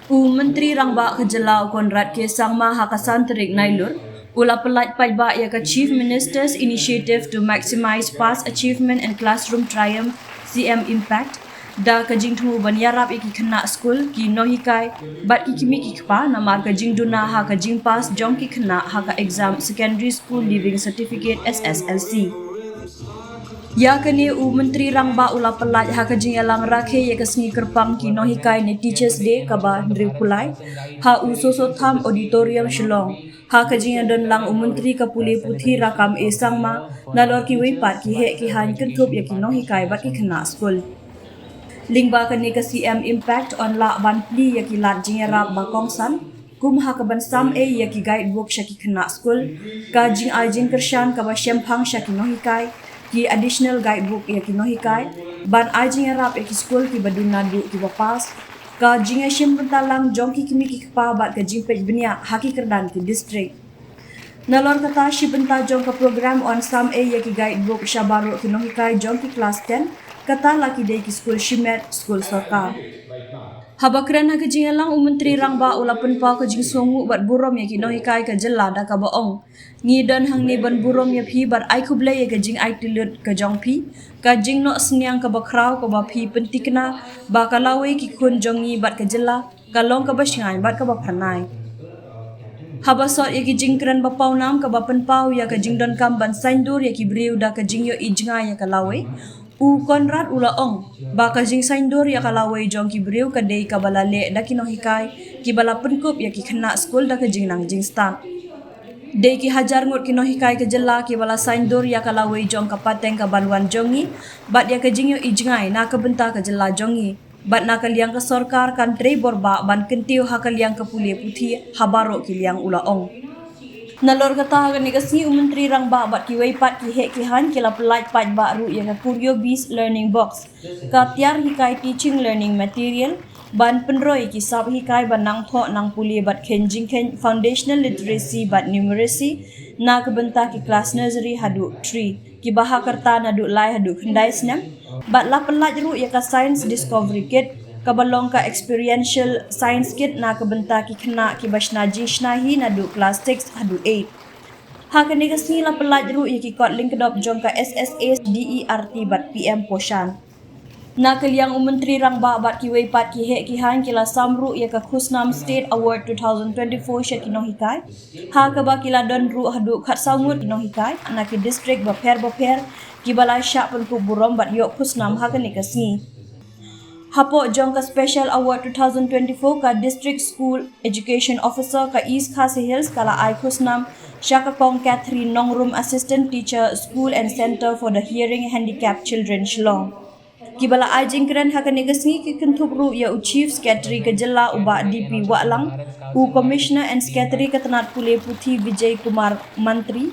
Menteri Rangba ke Jylla kon Rakhe sangma hakasan terik nailur, ula pelat pajba ia ke Chief Minister's Initiative to Maximize Past Achievement and Classroom Triumph CM Impact, da kajing tumu banyarap iki kena skul ki nohikai, bat ki kimi ki kpa namar kajing duna ha kajing pas jong ki kena ha ka exam Secondary School Leaving Certificate SSLC. Ya kini Menteri Rangba ula pelat ha kajing alang Rakhe ya kesngi kerpang ki nohikai ni Teachers Day kaba ndri pulai ha usoso tham auditorium Shillong ha kajing adon lang Menteri kapuli puthi rakam esang ma nalor ki weipat ki he ki han kentup ya ki nohikai bat ki kena skul. Lingba kini ke CM Impact on la banpli ya ki lat jingerap bakongsan kum ha kaban sam ya ki guidebook syaki kena skul ka jing ajing kershan kaba syemphang syaki nohikai ki additional guidebook ya ki nohikai ban ajing arab ya ki skul ki baduna du ki wapas ka jing asyem pentalang jong ki kimi ki kpa bat ka jing pej benia haki kerdan ki district nalor kata shi benta jong ka program on sam ya ki guidebook syabaru ki nohikai jong ki class 10 kata laki day ki skul shimet skul sarkar habakran ha kajing alang Menteri Rangba ula penpau kajing songu bat burom ya ki nohikai ka Jylla da ka baong ngidan hang ni ban burom ya phi bat ai kublai ya kajing ai tilut ka jong phi kajing no sniang ka bakrau ka ba phi pentikna ba kalawe ki kun jongi bat ka Jylla kalong ka basngai bat ka ba phanai habasot ya ki jingkran ba pau nam ka ba penpau ya kajing don kam ban saindur ya ki briu da kajing yo ijnga ya kalawe Konrad ula ong ba kajing saindur ya kalawai jong ki briu ka dei ka balale da ki nohikai ki bala penkup ya ki kena skul da kajing nang jing start dei ki hajar ngut ki nohikai ka Jylla ki bala saindur ya kalawai jong ka pateng ka banwan jongi bat ya kajing yo ijngai na ka benta ka Jylla jongi bat na ka liang ka sarkar country borba ban kentiu ha ka liang ka pulie puthi habaro ki liang ula ong nalor kata ni kasni Menteri Rangba bat ki weipat ki he ki han ki la pelat pat ba ru ya ka Kurio Beast Learning Box ka tiar hikai teaching learning material ban penroi ki sab hikai ban nang tho nang puli bat kenjing ken foundational literacy bat numeracy na ka benta ki class nursery hadu 3 ki baha kerta nadu lai hadu khandai snam bat la pelat ru ya ka science discovery kit kabalong ka experiential science kit na kabenta ki kena ki bashna jishnahi na du class 6 hadu 8 ha kani kasni la pelat ru ya ki kot link dop jong ka SSA DERT bat PM poshan na kaliang Menteri Rangba bat ki weipat ki he ki han ki la samru ya ka Khusnam State Award 2024 syaki nohikai ha ka ba ki la don ru hadu khat saungut nohikai na ki district baper ki balai syak penku burom bat yok Khusnam ha kani kasni Hapo jong ka Special Award 2024 ka District School Education Officer ka East Khasi Hills kala ai khusnam Shaka Kong Catherine Nongrum Assistant Teacher School and Center for the Hearing Handicapped Children Shillong. Kibala ai jingkran ha ka negasngi ki kentubru ya u Chief Secretary ka Jylla uba DP Walang u Commissioner and Secretary ka Tanat Pule Puthi Vijay Kumar Mantri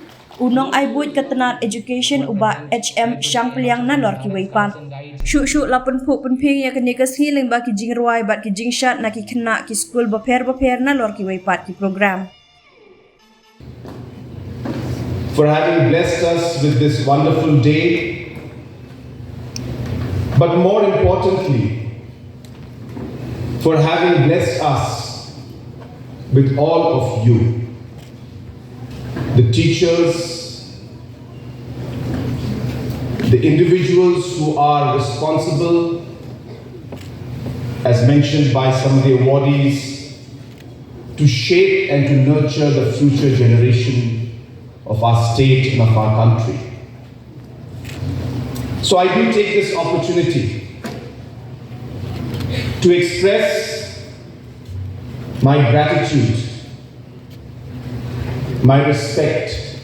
unong ai buat ka Tanat Education uba HM Shangpliang na lor ki weipan Syuk lapan puk penping ya kini kas healing ba ki jing ruai bat ki jing shat na ki kena ki school baper na lor ki weipat ki program. For having blessed us with this wonderful day, but more importantly, for having blessed us with all of you, the teachers, the individuals who are responsible, as mentioned by some of the awardees, to shape and to nurture the future generation of our state and of our country. So I do take this opportunity to express my gratitude, my respect,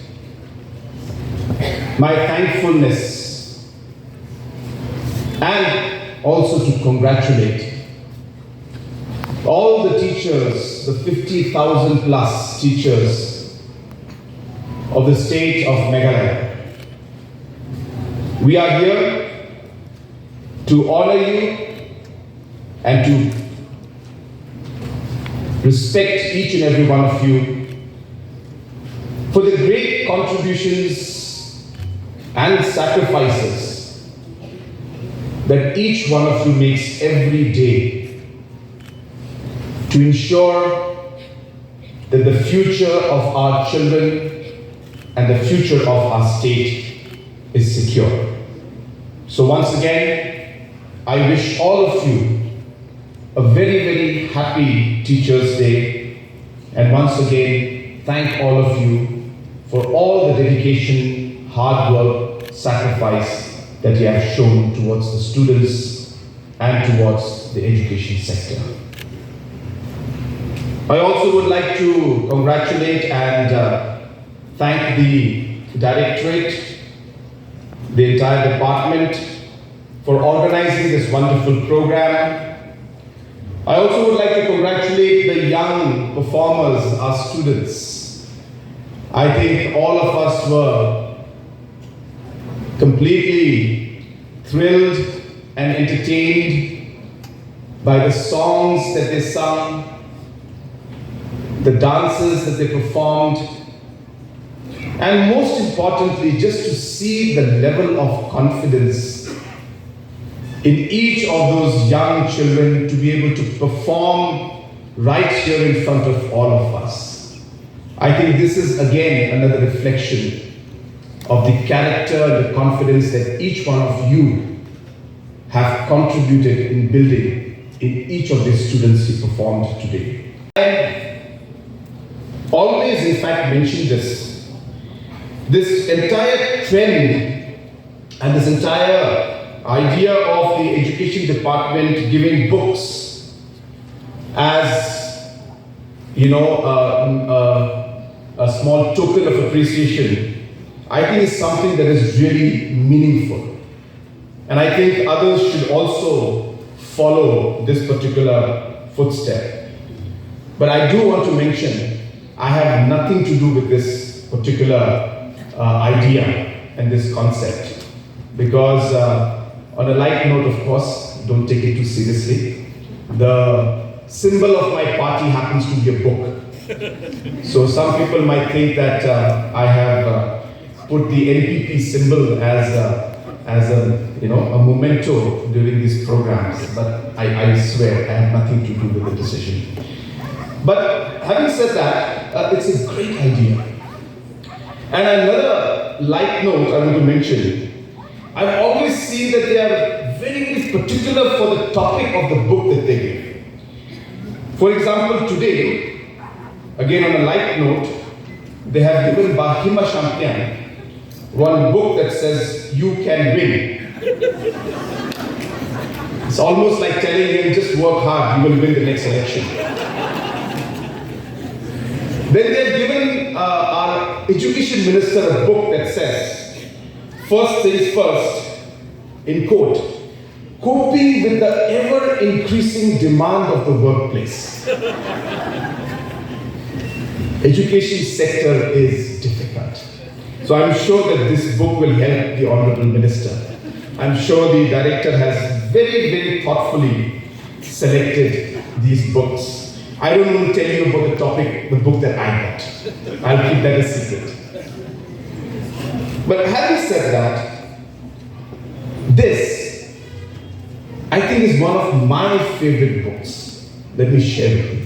my thankfulness, and also to congratulate all the teachers, the 50,000 plus teachers of the state of Meghalaya. We are here to honor you and to respect each and every one of you for the great contributions and sacrifices that each one of you makes every day to ensure that the future of our children and the future of our state is secure. So once again, I wish all of you a very, very happy Teachers' Day. And once again, thank all of you for all the dedication, hard work, sacrifice that you have shown towards the students and towards the education sector. I also would like to congratulate and thank the Directorate, the entire department for organizing this wonderful program. I also would like to congratulate the young performers, our students. I think all of us were completely thrilled and entertained by the songs that they sung, the dances that they performed, and most importantly, just to see the level of confidence in each of those young children to be able to perform right here in front of all of us. I think this is again another reflection of the character and the confidence that each one of you have contributed in building in each of these students who performed today. I always in fact mention this entire trend and this entire idea of the education department giving books as, you know, a small token of appreciation, I think is something that is really meaningful. And I think others should also follow this particular footstep. But I do want to mention, I have nothing to do with this particular idea and this concept. Because on a light note, of course, don't take it too seriously, the symbol of my party happens to be a book. So some people might think that I have put the NPP symbol as a memento during these programs, but I swear I have nothing to do with the decision. But having said that, it's a great idea. And another light note I want to mention, I've always seen that they are very, very particular for the topic of the book that they give. For example, today, again on a light note, they have given Bahima Champion one book that says, "You can win." It's almost like telling him, just work hard, you will win the next election. Then they've given our education minister a book that says, "First things first," in quote, "coping with the ever-increasing demand of the workplace." Education sector is difficult. So I'm sure that this book will help the Honorable Minister. I'm sure the director has very, very thoughtfully selected these books. I don't want to tell you about the topic, the book that I got. I'll keep that a secret. But having said that, this, I think, is one of my favorite books. Let me share with you.